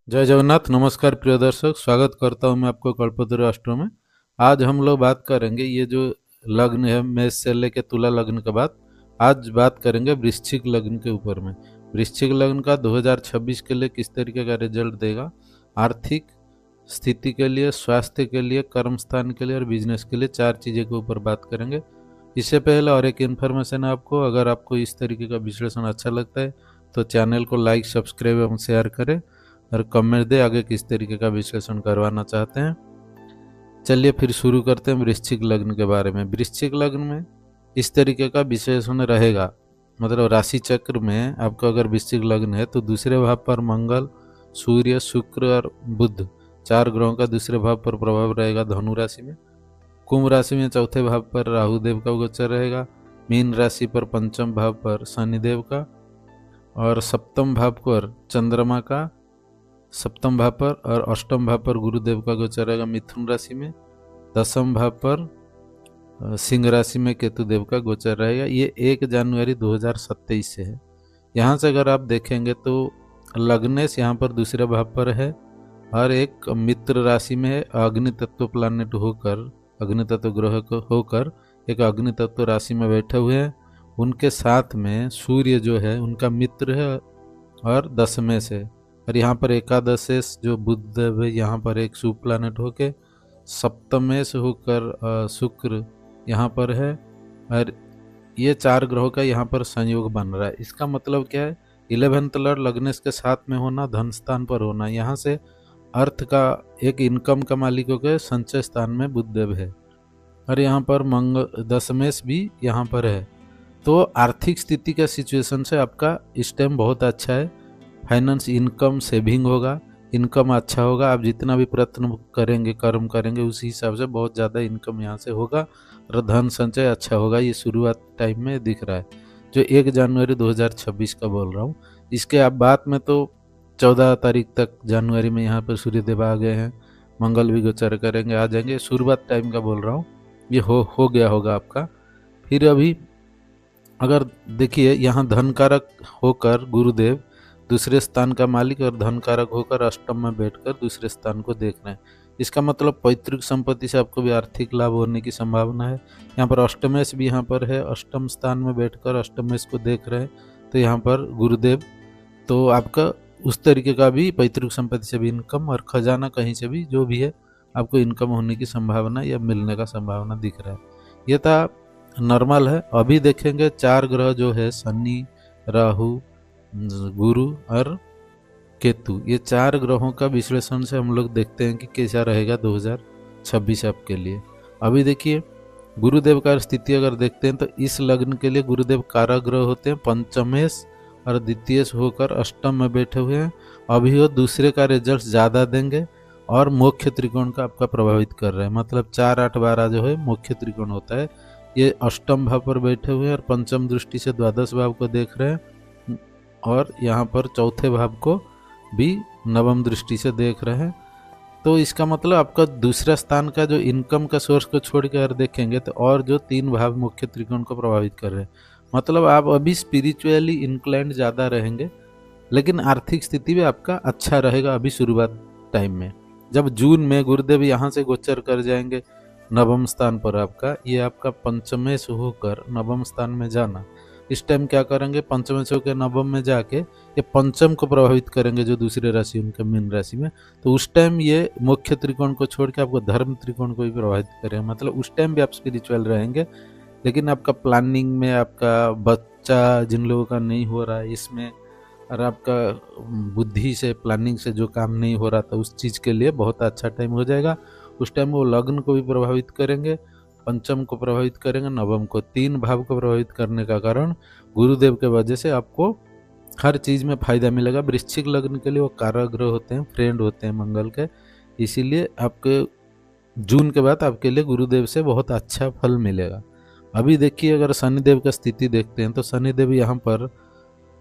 जय जगन्नाथ। नमस्कार प्रिय दर्शक, स्वागत करता हूं मैं आपको कल्पतरु एस्ट्रो में। आज हम लोग बात करेंगे ये जो लग्न है मेष से लेके तुला लग्न के बाद, आज बात करेंगे वृश्चिक लग्न के ऊपर में। वृश्चिक लग्न का 2026 के लिए किस तरीके का रिजल्ट देगा, आर्थिक स्थिति के लिए, स्वास्थ्य के लिए, कर्म स्थान के लिए और बिजनेस के लिए, चार चीज़ें के ऊपर बात करेंगे। इससे पहले और एक इन्फॉर्मेशन है आपको, अगर आपको इस तरीके का विश्लेषण अच्छा लगता है तो चैनल को लाइक, सब्सक्राइब एवं शेयर करें और कमेंट दे आगे किस तरीके का विश्लेषण करवाना चाहते हैं। चलिए फिर शुरू करते हैं वृश्चिक लग्न के बारे में। वृश्चिक लग्न में इस तरीके का विश्लेषण रहेगा, मतलब राशि चक्र में आपका अगर वृश्चिक लग्न है तो दूसरे भाव पर मंगल, सूर्य, शुक्र और बुध, चार ग्रहों का दूसरे भाव पर प्रभाव रहेगा धनु राशि में। कुंभ राशि में चौथे भाव पर राहु देव का गोचर रहेगा। मीन राशि पर पंचम भाव पर शनिदेव का और सप्तम भाव पर चंद्रमा का, सप्तम भाव पर और अष्टम भाव पर गुरुदेव का गोचर रहेगा मिथुन राशि में। दसम भाव पर सिंह राशि में केतु देव का गोचर रहेगा। ये 1 जनवरी 2027 से है। यहाँ से अगर आप देखेंगे तो लग्नेश यहाँ पर दूसरे भाव पर है और एक मित्र राशि में है। अग्नि तत्व प्लानेट होकर, अग्नि तत्व ग्रह को होकर एक अग्नि तत्व राशि में बैठे हुए हैं। उनके साथ में सूर्य जो है उनका मित्र है और दशमेश है। और यहाँ पर एकादशेश जो बुध है यहाँ पर एक शुभ प्लानेट होके सप्तमेश होकर शुक्र यहाँ पर है। और ये चार ग्रहों का यहाँ पर संयोग बन रहा है। इसका मतलब क्या है, 11th लॉर्ड लग्नेश के साथ में होना, धन स्थान पर होना, यहाँ से अर्थ का एक इनकम का मालिक होकर संचय स्थान में बुधदेव है और यहाँ पर दशमेश भी यहाँ पर है। तो आर्थिक स्थिति का सिचुएशन से आपका इस टाइम बहुत अच्छा है। फाइनेंस, इनकम, सेविंग होगा, इनकम अच्छा होगा। आप जितना भी प्रयत्न करेंगे, कर्म करेंगे, उसी हिसाब से बहुत ज़्यादा इनकम यहाँ से होगा और धन संचय अच्छा होगा। ये शुरुआत टाइम में दिख रहा है, जो 1 जनवरी 2026 का बोल रहा हूँ। इसके अब बाद में तो 14 तारीख तक जनवरी में यहाँ पर सूर्यदेव आ गए हैं, मंगल भी गोचर करेंगे, आ जाएंगे। शुरुआत टाइम का बोल रहा हूँ, ये हो गया होगा आपका। फिर अभी अगर देखिए, यहाँ धन कारक होकर गुरुदेव दूसरे स्थान का मालिक और धन कारक होकर अष्टम में बैठकर दूसरे स्थान को देख रहे हैं। इसका मतलब पैतृक संपत्ति से आपको भी आर्थिक लाभ होने की संभावना है। यहाँ पर अष्टमेश भी यहाँ पर है, अष्टम स्थान में बैठकर अष्टमेश को देख रहे हैं, तो यहाँ पर गुरुदेव, तो आपका उस तरीके का भी पैतृक संपत्ति से भी इनकम और खजाना कहीं से भी जो भी है आपको इनकम होने की संभावना या मिलने का संभावना दिख रहा है। ये था नॉर्मल है। अभी देखेंगे चार ग्रह जो है, शनि, राहु, गुरु और केतु, ये चार ग्रहों का विश्लेषण से हम लोग देखते हैं कि कैसा रहेगा 2026 आपके लिए। अभी देखिए गुरुदेव का स्थिति अगर देखते हैं तो इस लग्न के लिए गुरुदेव कारक ग्रह होते हैं, पंचमेश और द्वितीयेश होकर अष्टम में बैठे हुए हैं। अभी वो दूसरे का रिजल्ट ज़्यादा देंगे और मुख्य त्रिकोण का आपका प्रभावित कर रहे हैं। मतलब 4, 8, 12 जो है मुख्य त्रिकोण होता है। ये अष्टम भाव पर बैठे हुए हैं और पंचम दृष्टि से द्वादश भाव को देख रहे हैं और यहाँ पर चौथे भाव को भी नवम दृष्टि से देख रहे हैं। तो इसका मतलब आपका दूसरा स्थान का जो इनकम का सोर्स को छोड़ के अगर देखेंगे तो और जो 3 भाव मुख्य त्रिकोण को प्रभावित कर रहे हैं। मतलब आप अभी स्पिरिचुअली इंक्लाइंड ज़्यादा रहेंगे, लेकिन आर्थिक स्थिति भी आपका अच्छा रहेगा अभी शुरुआत टाइम में। जब जून में गुरुदेव यहाँ से गोचर कर जाएंगे नवम स्थान पर, आपका ये आपका पंचमेश होकर नवम स्थान में जाना, इस टाइम क्या करेंगे, पंचमेश होकर नवम में जाके ये पंचम को प्रभावित करेंगे जो दूसरे राशि उनके मीन राशि में। तो उस टाइम ये मुख्य त्रिकोण को छोड़ के आपको धर्म त्रिकोण को भी प्रभावित करेंगे। मतलब उस टाइम भी आप स्पिरिचुअल रहेंगे, लेकिन आपका प्लानिंग में, आपका बच्चा जिन लोगों का नहीं हो रहा है इसमें, और आपका बुद्धि से, प्लानिंग से जो काम नहीं हो रहा था उस चीज़ के लिए बहुत अच्छा टाइम हो जाएगा। उस टाइम वो लग्न को भी प्रभावित करेंगे, पंचम को प्रभावित करेंगे, नवम को, 3 भाव को प्रभावित करने का कारण गुरुदेव के वजह से आपको हर चीज़ में फायदा मिलेगा। वृश्चिक लग्न के लिए वो कारक ग्रह होते हैं, फ्रेंड होते हैं मंगल के, इसीलिए आपके जून के बाद आपके लिए गुरुदेव से बहुत अच्छा फल मिलेगा। अभी देखिए अगर शनिदेव का स्थिति देखते हैं तो शनिदेव यहाँ पर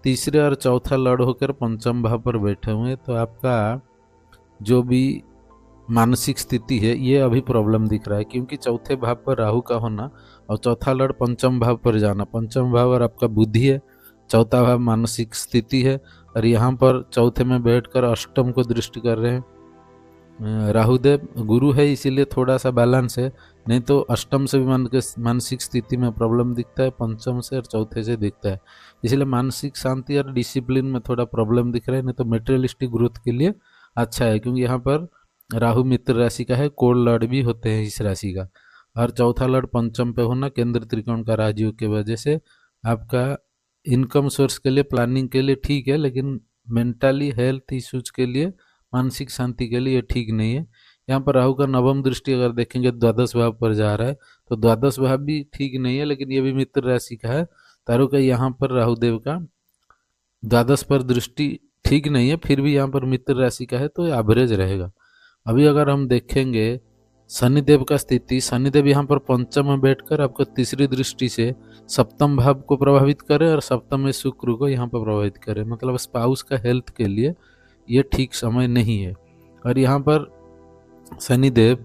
तीसरे और चौथा लॉर्ड होकर पंचम भाव पर बैठे हुए हैं। तो आपका जो भी मानसिक स्थिति है ये अभी प्रॉब्लम दिख रहा है, क्योंकि चौथे भाव पर राहु का होना और चौथा लॉर्ड पंचम भाव पर जाना, पंचम भाव और आपका बुद्धि है, चौथा भाव मानसिक स्थिति है, और यहाँ पर चौथे में बैठकर अष्टम को दृष्टि कर रहे हैं राहुदेव। गुरु है इसीलिए थोड़ा सा बैलेंस है, नहीं तो अष्टम से भी मानसिक स्थिति में प्रॉब्लम दिखता है, पंचम से और चौथे से दिखता है। इसलिए मानसिक शांति और डिसिप्लिन में थोड़ा प्रॉब्लम दिख रहा है, नहीं तो मेटेरियलिस्टिक ग्रोथ के लिए अच्छा है, क्योंकि यहाँ पर राहु मित्र राशि का है, कोण लड़ भी होते हैं इस राशि का, और चौथा लड़ पंचम पे होना केंद्र त्रिकोण का राजयोग की वजह से आपका इनकम सोर्स के लिए प्लानिंग के लिए ठीक है, लेकिन मेंटली हेल्थ इश्यूज के लिए मानसिक शांति के लिए ठीक नहीं है। यहाँ पर राहु का नवम दृष्टि अगर देखेंगे द्वादश भाव पर जा रहा है, तो द्वादश भाव भी ठीक नहीं है, लेकिन ये भी मित्र राशि का है। तारों का यहाँ पर राहुदेव का द्वादश पर दृष्टि ठीक नहीं है, फिर भी यहाँ पर मित्र राशि का है तो एवरेज रहेगा। अभी अगर हम देखेंगे शनिदेव का स्थिति, शनिदेव यहाँ पर पंचम में बैठकर आपको तीसरी दृष्टि से सप्तम भाव को प्रभावित करे और सप्तम में शुक्र को यहाँ पर प्रभावित करे, मतलब स्पाउस का हेल्थ के लिए ये ठीक समय नहीं है। और यहाँ पर शनिदेव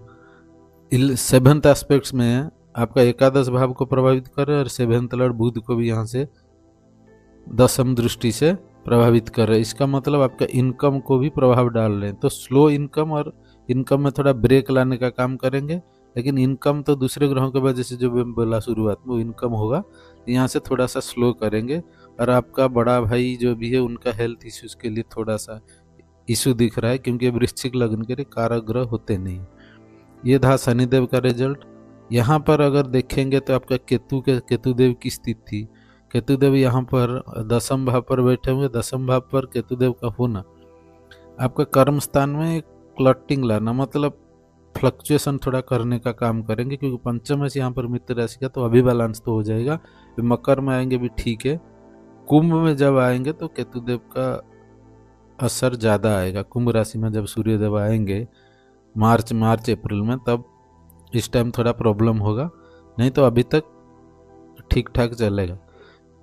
7th एस्पेक्ट्स में आपका एकादश भाव को प्रभावित करे और 7th लॉर्ड बुध को भी यहाँ से दसम दृष्टि से प्रभावित कर रहे हैं। इसका मतलब आपका इनकम को भी प्रभाव डाल रहे हैं, तो स्लो इनकम और इनकम में थोड़ा ब्रेक लाने का काम करेंगे, लेकिन इनकम तो दूसरे ग्रहों के वजह से जो बोला शुरुआत में वो इनकम होगा, यहाँ से थोड़ा सा स्लो करेंगे। और आपका बड़ा भाई जो भी है उनका हेल्थ इश्यूज के लिए थोड़ा सा इशू दिख रहा है, क्योंकि वृश्चिक लग्न के लिए कारक ग्रह होते नहीं। ये था शनिदेव का रिजल्ट। यहाँ पर अगर देखेंगे तो आपका केतुदेव की स्थिति, केतुदेव यहाँ पर दसम भाव पर बैठे हुए, दसम भाव पर केतुदेव का होना आपका कर्म स्थान में क्लटिंग लाना, मतलब फ्लक्चुएशन थोड़ा करने का काम करेंगे, क्योंकि पंचम से यहाँ पर मित्र राशि का तो अभी बैलेंस तो हो जाएगा। मकर में आएंगे भी ठीक है, कुंभ में जब आएंगे तो केतुदेव का असर ज़्यादा आएगा। कुंभ राशि में जब सूर्यदेव आएंगे मार्च अप्रैल में, तब इस टाइम थोड़ा प्रॉब्लम होगा, नहीं तो अभी तक ठीक ठाक चलेगा।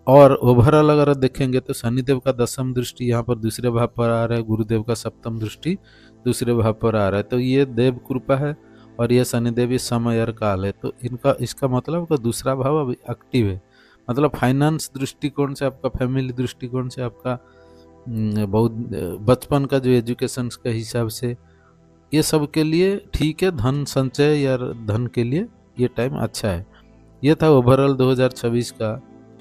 और ओवरऑल अगर देखेंगे तो शनिदेव का दसम दृष्टि यहाँ पर दूसरे भाव पर आ रहा है, गुरुदेव का सप्तम दृष्टि दूसरे भाव पर आ रहा है, तो ये देव कृपा है और ये शनिदेव समय और काल है, तो इसका मतलब का दूसरा भाव अभी एक्टिव है, मतलब फाइनेंस दृष्टिकोण से, आपका फैमिली दृष्टिकोण से, आपका बहुत बचपन का जो एजुकेशन के हिसाब से, ये सब के लिए ठीक है। धन संचय या धन के लिए ये टाइम अच्छा है। ये था ओवरऑल 2026 का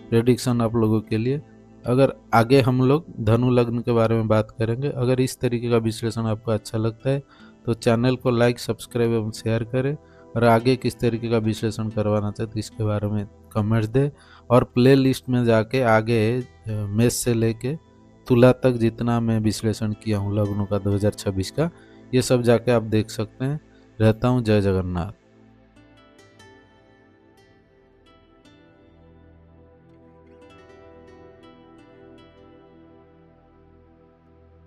प्रेडिक्शन आप लोगों के लिए। अगर आगे हम लोग धनु लग्न के बारे में बात करेंगे। अगर इस तरीके का विश्लेषण आपको अच्छा लगता है तो चैनल को लाइक, सब्सक्राइब एवं शेयर करें, और आगे किस तरीके का विश्लेषण करवाना चाहते तो इसके बारे में कमेंट्स दें, और प्ले लिस्ट में जाके आगे मेष से लेके तुला तक जितना मैं विश्लेषण किया हूँ लग्नों का 2026 का, ये सब जाके आप देख सकते हैं। रहता हूँ, जय जगन्नाथ।